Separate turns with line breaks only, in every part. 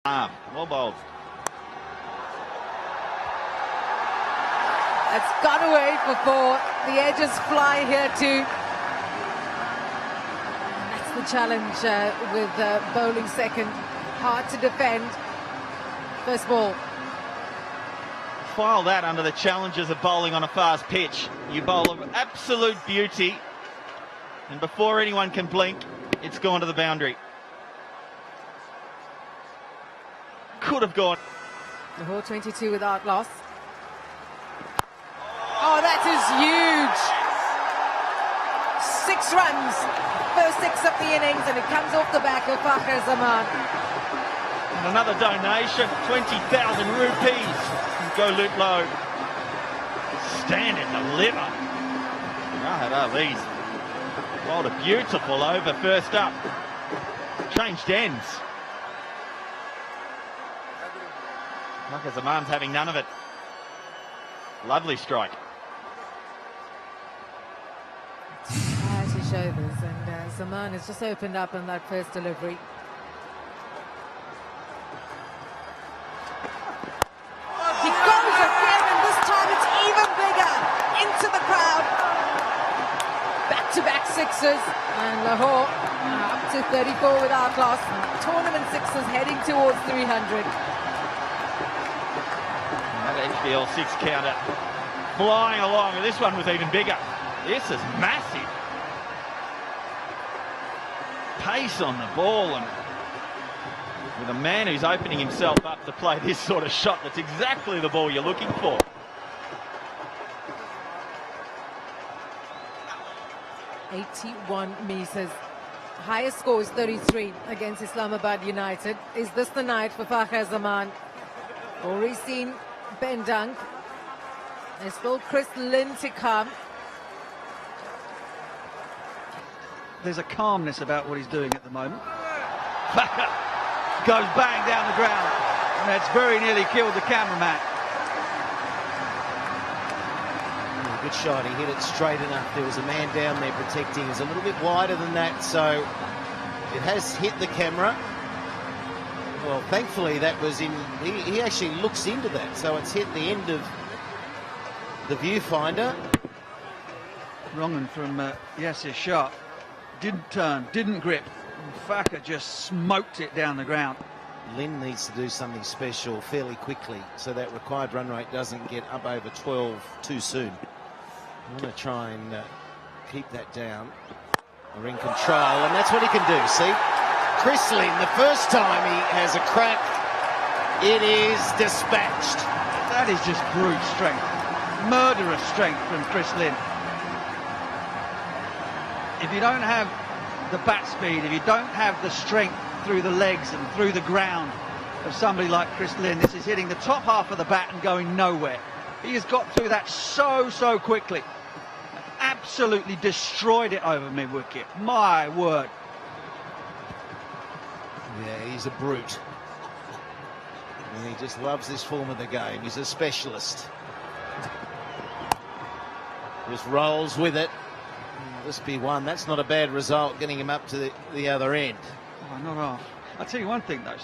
Well bowled.
It's gone away for 4. The edges fly here too. That's the challenge with bowling second. Hard to defend. First ball.
File that under the challenges of bowling on a fast pitch. You bowl of absolute beauty, and before anyone can blink, it's gone to the boundary. Could have gone.
Lahore 22 without loss. Oh, that is huge. 6 runs, first 6 of the innings, and it comes off the back of Fakhar Zaman.
And another donation, 20,000 rupees. Go loop low. Stand and deliver. Right, these. What a beautiful over first up. Changed ends. Fakhar Zaman's having none of it. Lovely strike.
To shoulders, and Zaman has just opened up on that first delivery. He goes again, and this time it's even bigger into the crowd. Back-to-back sixes, and Lahore up to 34 without loss. Tournament sixes heading towards 300.
Another HBL 6 counter flying along, and this one was even bigger. This is massive. Pace on the ball, and with a man who's opening himself up to play this sort of shot, that's exactly the ball you're looking for.
.81 meters. Highest score is 33 against Islamabad United. Is this the night for Fakhar Zaman? Already seen Ben Dunk. There's still Chris Lynn to come.
There's a calmness about what he's doing at the moment. Fakhar goes bang down the ground, and that's very nearly killed the cameraman.
Good shot, he hit it straight enough. There was a man down there protecting. It's a little bit wider than that, so it has hit the camera. Well, thankfully that was in, he actually looks into that, so it's hit the end of the viewfinder.
Wrong one from Yasir Shah. Didn't turn, didn't grip. Fakhar just smoked it down the ground.
Lynn needs to do something special fairly quickly so that required run rate doesn't get up over 12 too soon. I want to try and keep that down. We're in control, and that's what he can do. See, Chris Lynn, the first time he has a crack, it is dispatched.
That is just brute strength, murderous strength from Chris Lynn. If you don't have the bat speed, if you don't have the strength through the legs and through the ground of somebody like Chris Lynn, this is hitting the top half of the bat and going nowhere. He has got through that so quickly. Absolutely destroyed it over mid-wicket. My word.
Yeah, he's a brute. And he just loves this form of the game. He's a specialist. Just rolls with it. This be one. That's not a bad result, getting him up to the other end.
Oh, not half. I'll tell you one thing, though,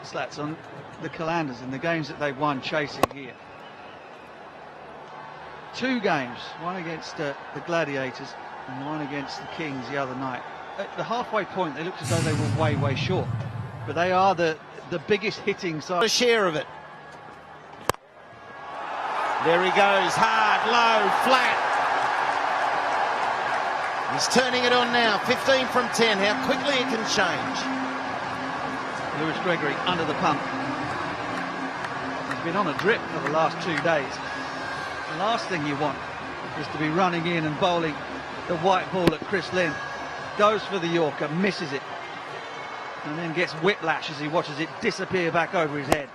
Slats, on the Calanders and the games that they've won chasing here. 2 games, one against the Gladiators and one against the Kings the other night. At the halfway point, they looked as though they were way short. But they are the biggest hitting side.
A share of it. There he goes, hard, low, flat. He's turning it on now, 15 from 10. How quickly it can change.
Lewis Gregory under the pump. He's been on a drip for the last 2 days. The last thing you want is to be running in and bowling the white ball at Chris Lynn. Goes for the Yorker, misses it, and then gets whiplash as he watches it disappear back over his head.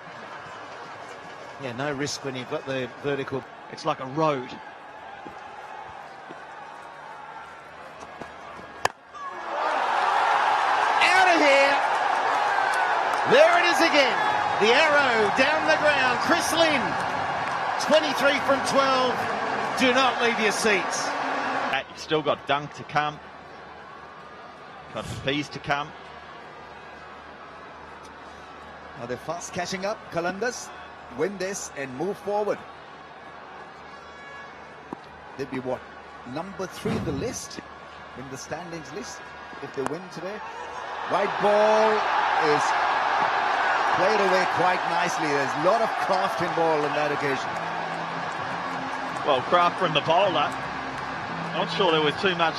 Yeah, no risk when you've got the vertical.
It's like a road.
There it is again. The arrow down the ground. Chris Lynn, 23 from 12. Do not leave your seats.
You've still got Dunk to come. Got Pease to come.
Now they're fast catching up. Qalandars win this and move forward. They'd be what? Number 3 in the list, in the standings list, if they win today. White ball is played away quite nicely. There's a lot of craft involved on that occasion.
Well, craft from the bowler. Not sure there was too much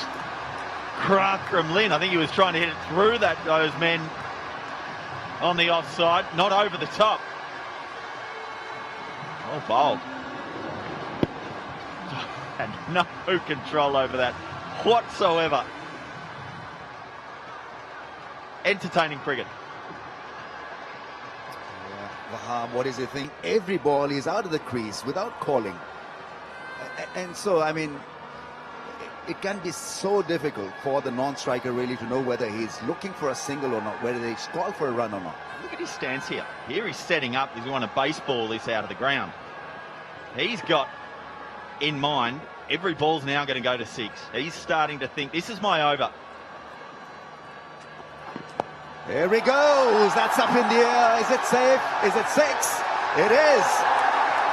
craft from Lynn. I think he was trying to hit it through those men on the offside, not over the top. Well bowled. And no control over that whatsoever. Entertaining cricket.
Fakhar, what is the thing? Every ball is out of the crease without calling. And so, I mean, it can be so difficult for the non-striker really to know whether he's looking for a single or not, whether he's called for a run or not.
Look at his stance here. Here he's setting up. He's want to baseball this out of the ground. He's got in mind every ball's now going to go to 6. He's starting to think, this is my over.
There he goes. That's up in the air. Is it safe? Is it 6? It is.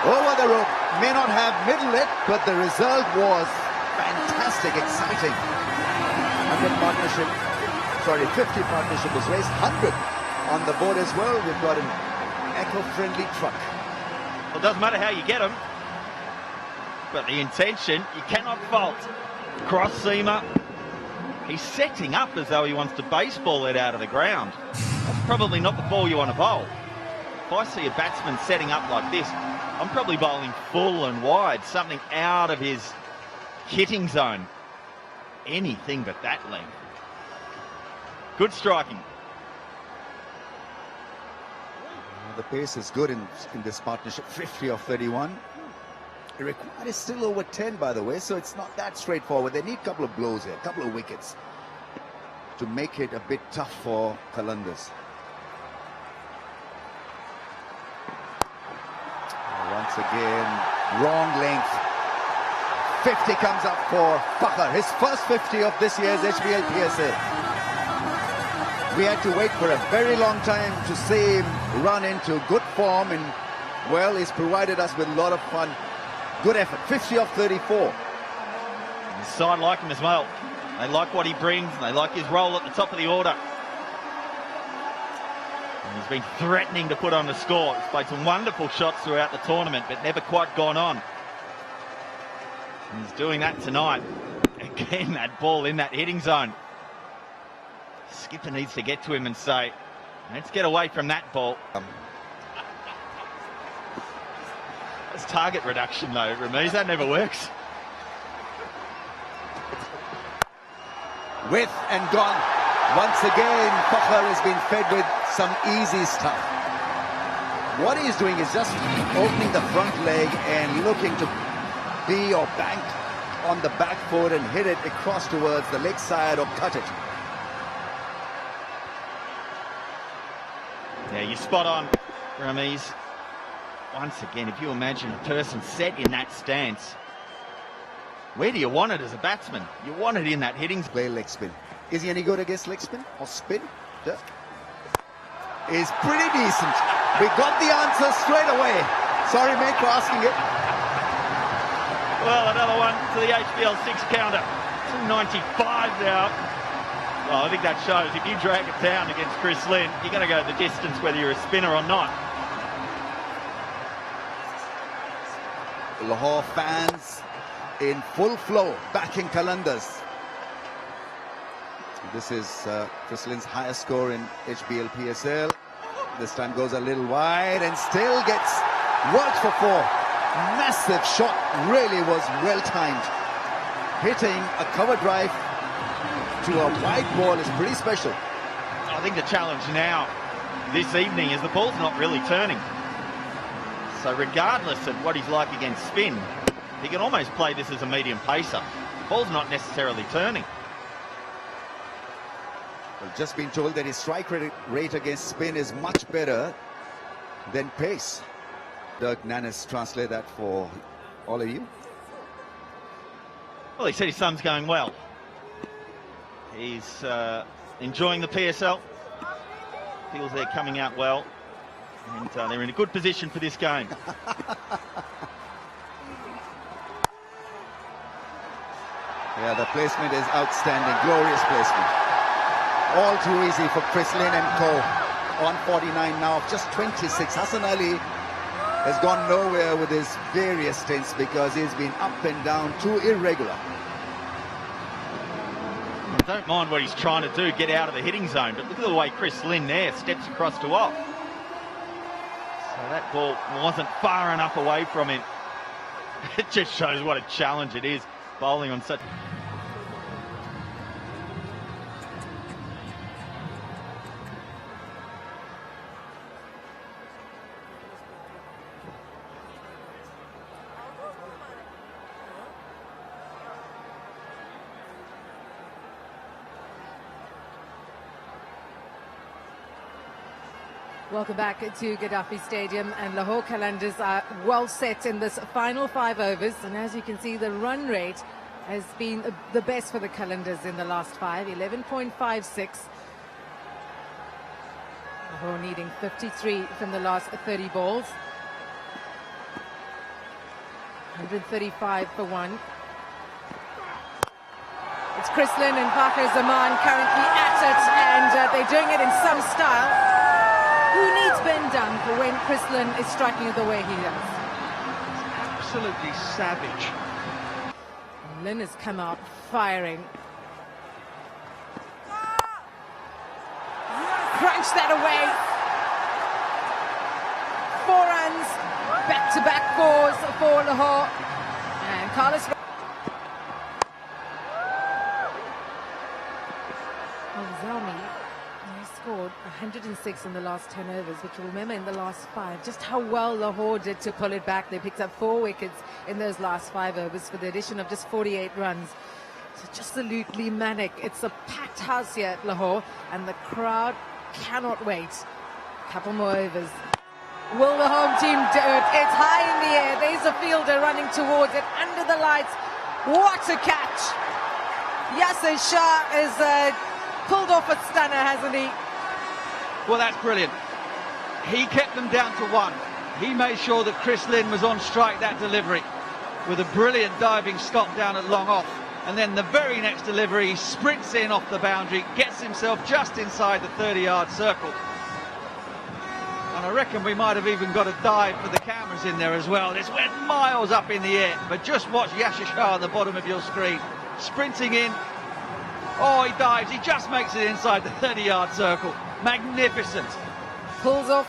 Over the rope. May not have middled it, but the result was fantastic, exciting. 100 partnership, sorry, 50 partnership was raised. 100 on the board as well. We've got an eco-friendly truck.
Well, it doesn't matter how you get them, but the intention, you cannot fault. Cross seamer. He's setting up as though he wants to baseball it out of the ground. That's probably not the ball you want to bowl. If I see a batsman setting up like this, I'm probably bowling full and wide, something out of his hitting zone. Anything but that length. Good striking.
The pace is good in this partnership. 50 of 31. The required is still over 10, by the way, so it's not that straightforward. They need a couple of blows here, a couple of wickets to make it a bit tough for Qalandars. Once again, wrong length. 50 comes up for Fakhar, his first 50 of this year's HBL PSL. We had to wait for a very long time to see him run into good form, and well, he's provided us with a lot of fun. Good effort, 50 of 34.
The side like him as well. They like what he brings. They like his role at the top of the order. And he's been threatening to put on the score. He's played some wonderful shots throughout the tournament, but never quite gone on. And he's doing that tonight. Again, that ball in that hitting zone. Skipper needs to get to him and say, let's get away from that ball. That's target reduction though, Ramiz. That never works.
With and gone. Once again, Fakhar has been fed with some easy stuff. What he's doing is just opening the front leg and looking to be or bank on the back foot and hit it across towards the leg side or cut it.
Yeah, you're spot on, Ramiz. Once again, if you imagine a person set in that stance, where do you want it as a batsman? You want it in that hitting.
Play leg spin. Is he any good against leg spin or spin? Is pretty decent. We got the answer straight away. Sorry, mate, for asking it.
Well, another one to the HBL 6 counter. 295 now. Well, I think that shows if you drag it down against Chris Lynn, you're going to go the distance whether you're a spinner or not.
Lahore fans in full flow, backing Qalandars. This is Chris Lynn's highest score in HBL PSL. This time goes a little wide and still gets worked for 4. Massive shot, really was well timed. Hitting a cover drive to a wide ball is pretty special.
I think the challenge now this evening is the ball's not really turning. So regardless of what he's like against spin, he can almost play this as a medium pacer. The ball's not necessarily turning.
Well, just been told that his strike rate against spin is much better than pace. Dirk Nannis, translate that for all of you.
Well, he said his son's going well. He's enjoying the PSL. Feels they're coming out well. And they're in a good position for this game.
Yeah, the placement is outstanding, glorious placement. All too easy for Chris Lynn and co. On 49 now, just 26. Hassan Ali has gone nowhere with his various stints because he's been up and down, too irregular.
I don't mind what he's trying to do, get out of the hitting zone, but look at the way Chris Lynn there steps across to off. So that ball wasn't far enough away from him. It just shows what a challenge it is, bowling on such...
Welcome back to Gaddafi Stadium, and Lahore Qalandars are well set in this final 5 overs, and as you can see, the run rate has been the best for the Qalandars in the last 5, 11.56. Lahore needing 53 from the last 30 balls. 135 for 1. It's Chris Lynn and Fakhar Zaman currently at it, and they're doing it in some style. Who needs Ben Dunk when Chris Lynn is striking it the way he does?
Absolutely savage.
Lynn has come out firing. Crunch that away. 4 runs, back-to-back 4s for Lahore. And Carlos... Zalmi, he scored 106 in the last 10 overs, which you'll remember in the last 5, just how well Lahore did to pull it back. They picked up 4 wickets in those last 5 overs for the addition of just 48 runs. So just absolutely manic. It's a packed house here at Lahore, and the crowd cannot wait. Couple more overs. Will the home team do it? It's high in the air. There's a fielder running towards it under the lights. What a catch! Yasser Shah is pulled off a stunner, hasn't he?
Well, that's brilliant. He kept them down to 1. He made sure that Chris Lynn was on strike that delivery with a brilliant diving stop down at long off. And then the very next delivery, he sprints in off the boundary, gets himself just inside the 30-yard circle. And I reckon we might have even got a dive for the cameras in there as well. This went miles up in the air. But just watch Yasser Shah on the bottom of your screen. Sprinting in. Oh, he dives. He just makes it inside the 30-yard circle. Magnificent.
Pulls off.